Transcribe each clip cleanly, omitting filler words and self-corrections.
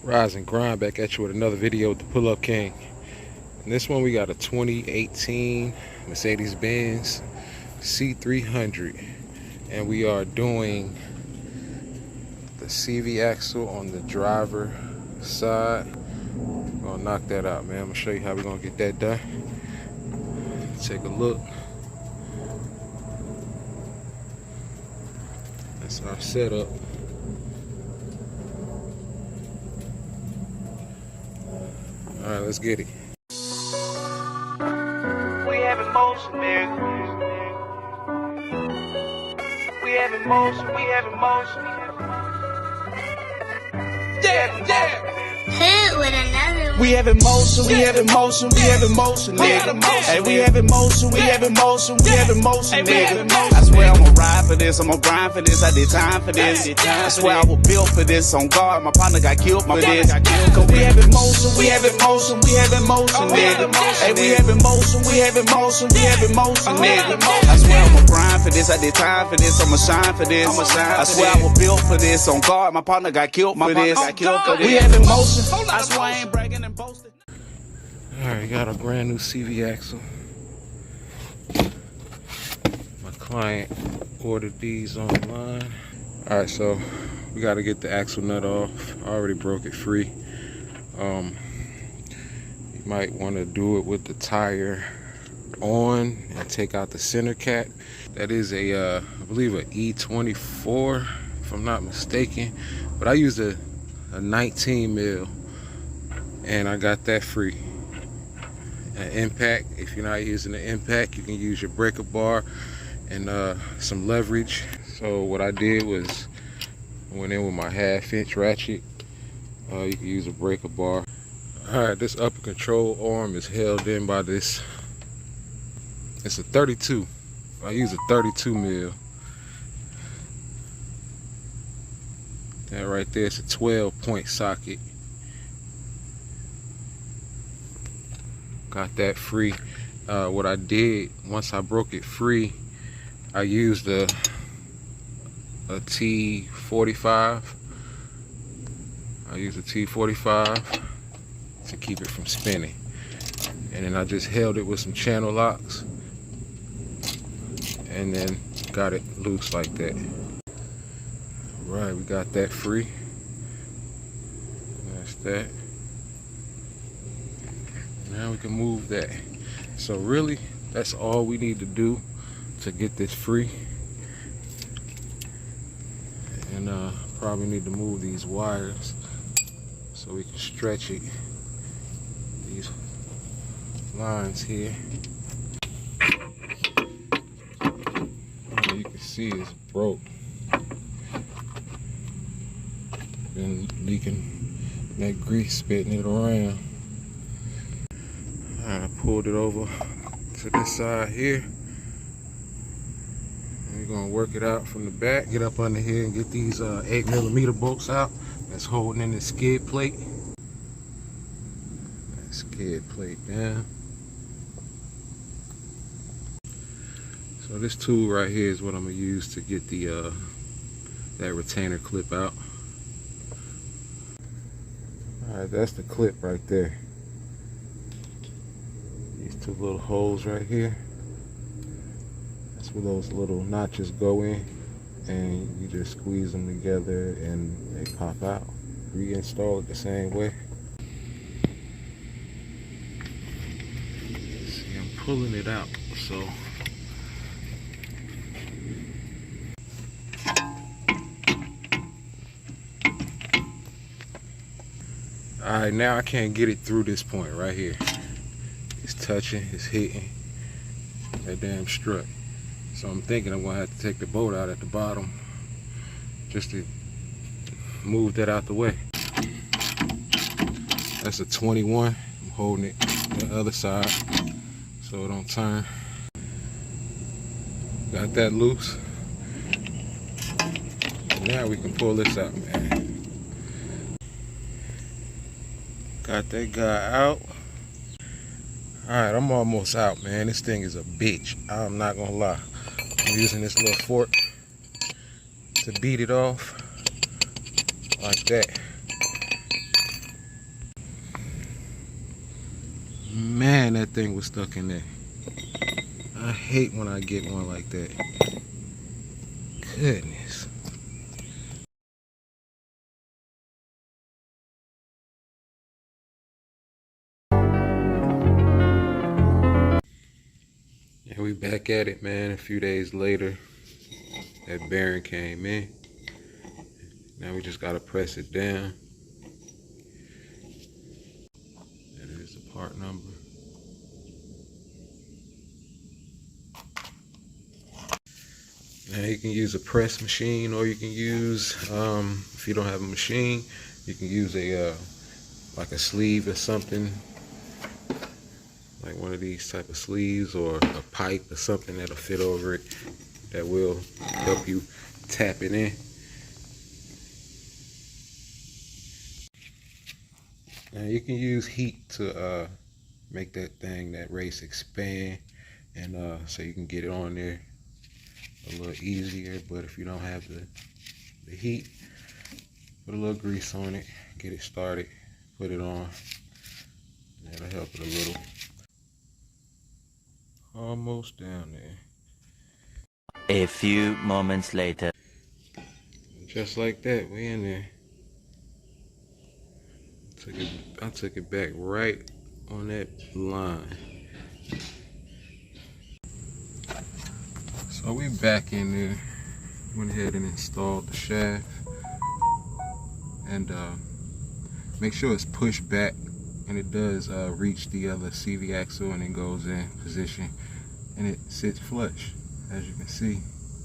Rise and grind back at you with another video with the Pull Up King. In this one we got a 2018 Mercedes-Benz C300, and we are doing the CV axle on the driver side. We're gonna knock that out, man. I'm gonna show you how we're gonna get that done. Take a look. That's our setup. All right, let's get it. We have emotion, nigga. We have emotion, we have emotion. Yeah. Hit with another one. We have emotion, we have emotion, we have emotion, nigga. Hey, we have emotion, we have emotion, we have emotion, nigga. I swear I'ma ride for this, I'ma grind for this, I did time for this. I swear I was built for this, on guard, my partner got killed for this. Cause we have emotion, we have emotion, we have emotion, nigga. Hey, we have emotion, we have emotion, we have emotion, nigga. I swear I'ma grind for this, I did time for this, I'ma shine for this. I swear I was built for this, on guard, my partner got killed for this. We have emotion, I swear I ain't bragging and boasting. Alright, got a brand new CV axle. My client ordered these online. Alright, so we got to get the axle nut off. I already broke it free. You might want to do it with the tire on and take out the center cap. That is a, I believe, a E24, if I'm not mistaken. But I used a 19 mil, and I got that free. An impact, if you're not using the impact, you can use your breaker bar and some leverage. So what I did was I went in with my 1/2-inch ratchet. You can use a breaker bar. Alright, this upper control arm is held in by this. It's a 32. I use a 32 mil. That right there is a 12-point socket. Got that free. What I did, once I broke it free, I used a T45. I used a T45 to keep it from spinning. And then I just held it with some channel locks and then got it loose like that. Right, we got that free. That's that. Now we can move that. So really, that's all we need to do to get this free. And probably need to move these wires so we can stretch it. These lines here. You can see it's broke. Been leaking that grease, spitting it around. I pulled it over to this side here. And we're gonna work it out from the back. Get up under here and get these 8mm bolts out that's holding in the skid plate. That skid plate down. So this tool right here is what I'm gonna use to get the that retainer clip out. Alright, that's the clip right there. These two little holes right here. That's where those little notches go in, and you just squeeze them together and they pop out. Reinstall it the same way. See, I'm pulling it out, so alright, now I can't get it through this point right here. It's touching, it's hitting that damn strut. So I'm thinking I'm gonna have to take the bolt out at the bottom just to move that out the way. That's a 21. I'm holding it on the other side so it don't turn. Got that loose. And now we can pull this out, man. Got that guy out. Alright, I'm almost out, man. This thing is a bitch. I'm not gonna lie. I'm using this little fork to beat it off like that. that thing was stuck in there. I hate when I get one like that. Goodness. And we back at it, man. A few days later, that bearing came in. Now we just gotta press it down. That is the part number. Now you can use a press machine, or you can use, if you don't have a machine, you can use a like a sleeve or something, like one of these type of sleeves, or a pipe or something that'll fit over it, that will help you tap it in. Now you can use heat to make that race expand, and so you can get it on there a little easier. But if you don't have the heat, put a little grease on it, get it started, put it on. That'll help it a little. Almost down there. A few moments later. Just like that, we in there. I took it back right on that line. So we back in there. Went ahead and installed the shaft, and make sure it's pushed back, and it does reach the other CV axle, and it goes in position, and it sits flush. As you can see,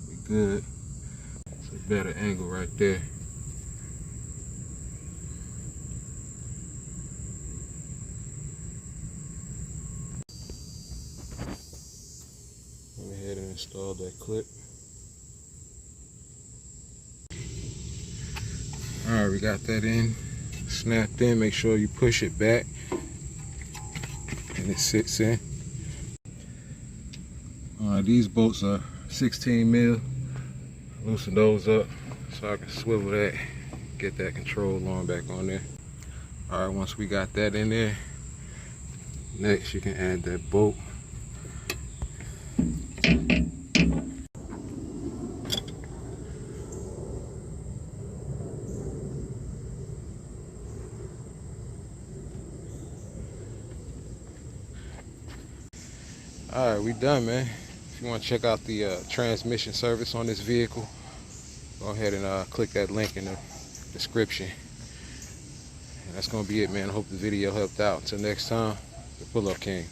we're good. It's a better angle right there. Went ahead and installed that clip. Alright, we got that in, snapped in. Make sure you push it back and it sits in. Alright, these bolts are 16 mil. Loosen those up so I can swivel that, get that control arm back on there. Alright, once we got that in there, next you can add that bolt. Alright, we done, man. If you want to check out the transmission service on this vehicle, go ahead and click that link in the description. And that's going to be it, man. I hope the video helped out. Until next time, the Pull Up King.